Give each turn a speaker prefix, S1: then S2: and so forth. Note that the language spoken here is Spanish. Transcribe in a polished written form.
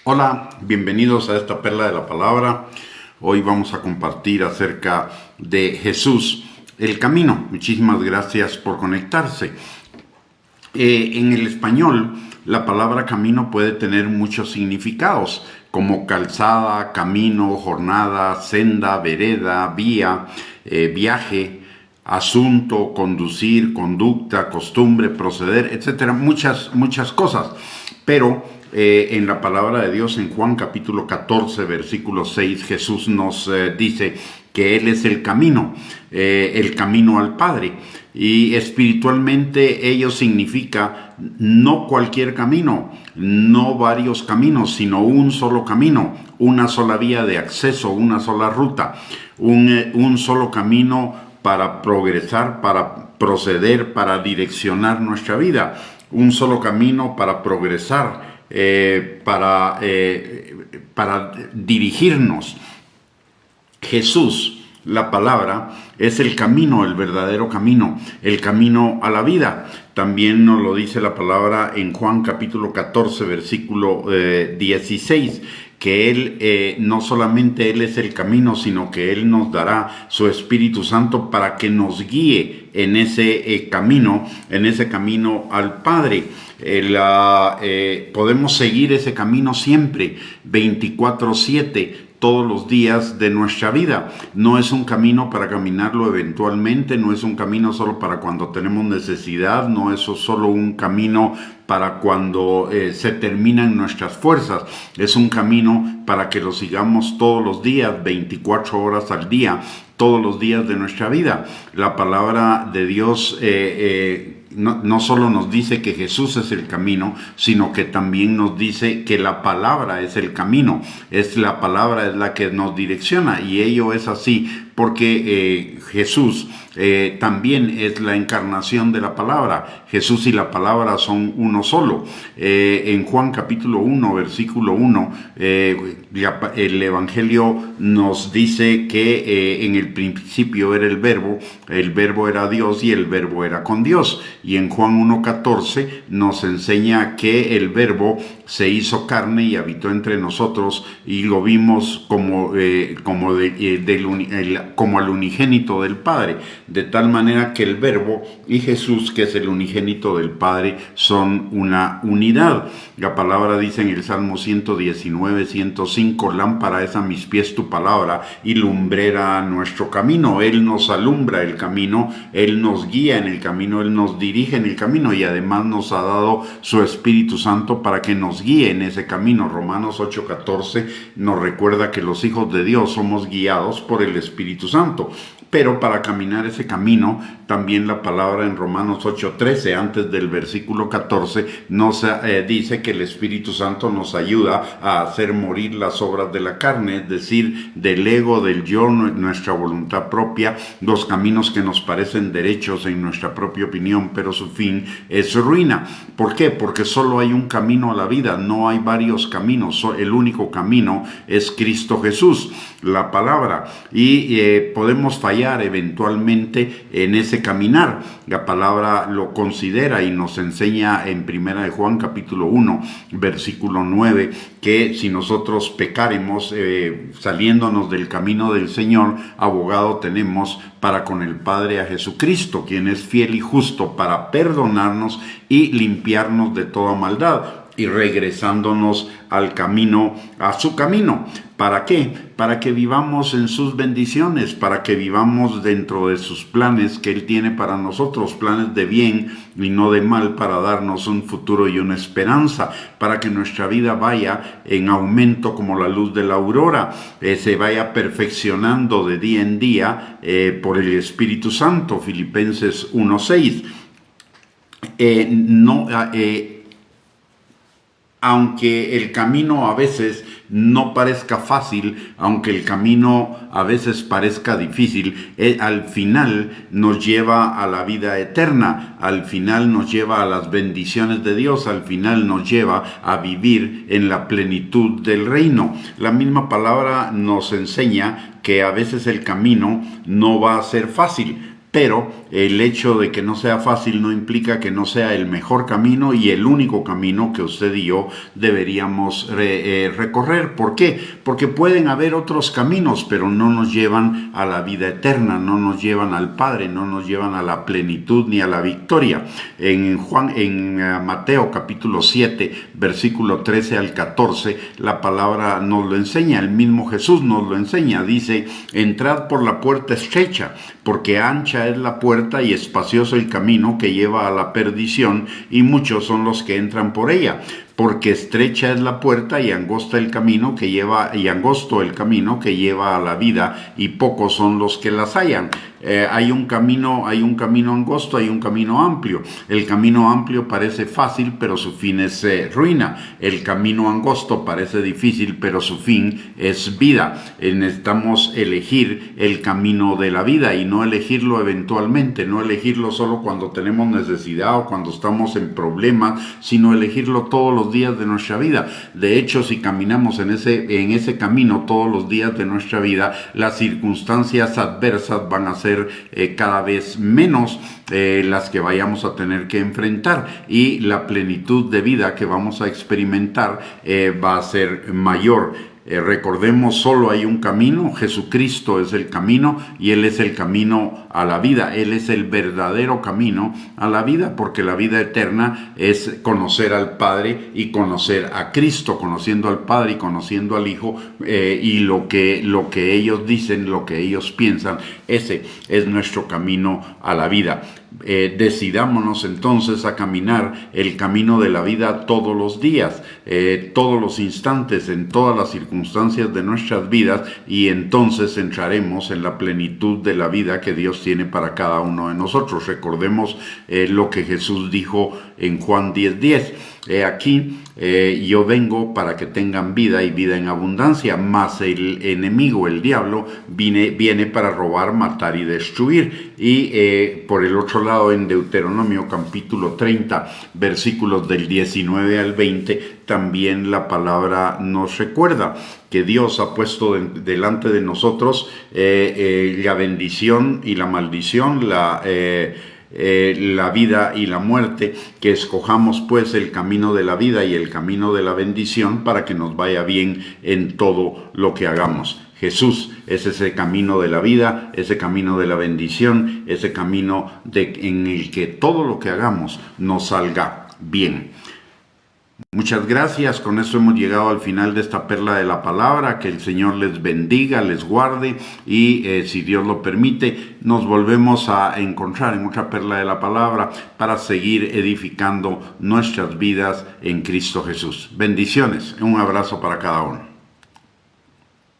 S1: Hola, bienvenidos a esta perla de la palabra. Hoy vamos a compartir acerca de Jesús, el camino. Muchísimas gracias por conectarse. En el español, la palabra camino puede tener muchos significados, como calzada, camino, jornada, senda, vereda, vía, viaje, asunto, conducir, conducta, costumbre, proceder, etcétera, muchas cosas. Pero en la palabra de Dios, en Juan capítulo 14, versículo 6, Jesús nos dice que Él es el camino al Padre. Y espiritualmente ello significa no cualquier camino, no varios caminos, sino un solo camino, una sola vía de acceso, una sola ruta, un solo camino para progresar, para proceder, para direccionar nuestra vida, un solo camino para progresar, para dirigirnos. Jesús, la palabra, es el camino, el verdadero camino, el camino a la vida. También nos lo dice la palabra en Juan capítulo 14, versículo 16, que Él, no solamente Él es el camino, sino que Él nos dará su Espíritu Santo para que nos guíe en ese camino al Padre. Podemos seguir ese camino siempre, 24/7, todos los días de nuestra vida. No es un camino para caminarlo eventualmente, no es un camino solo para cuando tenemos necesidad, no es solo un camino para cuando se terminan nuestras fuerzas. Es un camino para que lo sigamos todos los días, 24 horas al día, todos los días de nuestra vida. La palabra de Dios no solo nos dice que Jesús es el camino, sino que también nos dice que la palabra es el camino. La palabra es la que nos direcciona, y ello es así porque Jesús también es la encarnación de la palabra. Jesús y la palabra son uno solo. En Juan capítulo 1, versículo 1, el Evangelio nos dice que en el principio era el verbo era Dios y el verbo era con Dios. Y en Juan 1:14 nos enseña que el verbo se hizo carne y habitó entre nosotros, y lo vimos como el unigénito del Padre, de tal manera que el verbo y Jesús, que es el unigénito del Padre, son una unidad. La palabra dice en el Salmo 119:105, lámpara es a mis pies tu palabra y lumbrera a nuestro camino. Él nos alumbra el camino, Él nos guía en el camino, Él nos dirige en el camino, y además nos ha dado su Espíritu Santo para que nos guíe en ese camino. Romanos 8:14 nos recuerda que los hijos de Dios somos guiados por el Espíritu Santo. Pero para caminar ese camino, también la palabra en Romanos 8:13, antes del versículo 14, nos dice que el Espíritu Santo nos ayuda a hacer morir las obras de la carne, es decir, del ego, del yo, nuestra voluntad propia, los caminos que nos parecen derechos en nuestra propia opinión, pero su fin es ruina. ¿Por qué? Porque solo hay un camino a la vida, no hay varios caminos. El único camino es Cristo Jesús, la palabra, y podemos fallar eventualmente en ese caminar. La palabra lo considera y nos enseña en Primera de Juan capítulo 1, versículo 9, que si nosotros pecaremos saliéndonos del camino del Señor, abogado tenemos para con el Padre a Jesucristo, quien es fiel y justo para perdonarnos y limpiarnos de toda maldad, y regresándonos al camino, a su camino. ¿Para qué? Para que vivamos en sus bendiciones, para que vivamos dentro de sus planes que Él tiene para nosotros, planes de bien y no de mal, para darnos un futuro y una esperanza, para que nuestra vida vaya en aumento como la luz de la aurora, se vaya perfeccionando de día en día por el Espíritu Santo. Filipenses 1:6. Aunque el camino a veces no parezca fácil, aunque el camino a veces parezca difícil, al final nos lleva a la vida eterna, al final nos lleva a las bendiciones de Dios, al final nos lleva a vivir en la plenitud del reino. La misma palabra nos enseña que a veces el camino no va a ser fácil, pero el hecho de que no sea fácil no implica que no sea el mejor camino y el único camino que usted y yo deberíamos recorrer. ¿Por qué? Porque pueden haber otros caminos, pero no nos llevan a la vida eterna, no nos llevan al Padre, no nos llevan a la plenitud ni a la victoria. En Mateo capítulo 7, versículo 13 al 14, la palabra nos lo enseña, el mismo Jesús nos lo enseña. Dice: entrad por la puerta estrecha, porque ancha es la puerta y espacioso el camino que lleva a la perdición, y muchos son los que entran por ella. Porque estrecha es la puerta y angosto el camino que lleva a la vida, y pocos son los que las hallan. Hay un camino angosto, hay un camino amplio. El camino amplio parece fácil, pero su fin es ruina. El camino angosto parece difícil, pero su fin es vida. Necesitamos elegir el camino de la vida y no elegirlo eventualmente, no elegirlo solo cuando tenemos necesidad o cuando estamos en problemas, sino elegirlo todos los días de nuestra vida. De hecho, si caminamos en ese camino todos los días de nuestra vida, las circunstancias adversas van a ser cada vez menos las que vayamos a tener que enfrentar, y la plenitud de vida que vamos a experimentar va a ser mayor. Recordemos, solo hay un camino. Jesucristo es el camino, y Él es el camino a la vida. Él es el verdadero camino a la vida, porque la vida eterna es conocer al Padre y conocer a Cristo. Conociendo al Padre y conociendo al Hijo, y lo que ellos dicen, lo que ellos piensan, ese es nuestro camino a la vida. Decidámonos entonces a caminar el camino de la vida todos los días, todos los instantes, en todas las circunstancias de nuestras vidas, y entonces entraremos en la plenitud de la vida que Dios tiene para cada uno de nosotros. Recordemos lo que Jesús dijo en Juan 10:10. Aquí yo vengo para que tengan vida y vida en abundancia, mas el enemigo, el diablo, viene para robar, matar y destruir. Y por el otro lado, en Deuteronomio capítulo 30, versículos del 19 al 20, también la palabra nos recuerda que Dios ha puesto delante de nosotros la bendición y la maldición, la vida y la muerte. Que escojamos pues el camino de la vida y el camino de la bendición, para que nos vaya bien en todo lo que hagamos. Jesús es ese camino de la vida, ese camino de la bendición, ese camino en el que todo lo que hagamos nos salga bien. Muchas gracias. Con esto hemos llegado al final de esta perla de la palabra. Que el Señor les bendiga, les guarde, y si Dios lo permite, nos volvemos a encontrar en otra perla de la palabra para seguir edificando nuestras vidas en Cristo Jesús. Bendiciones. Un abrazo para cada uno.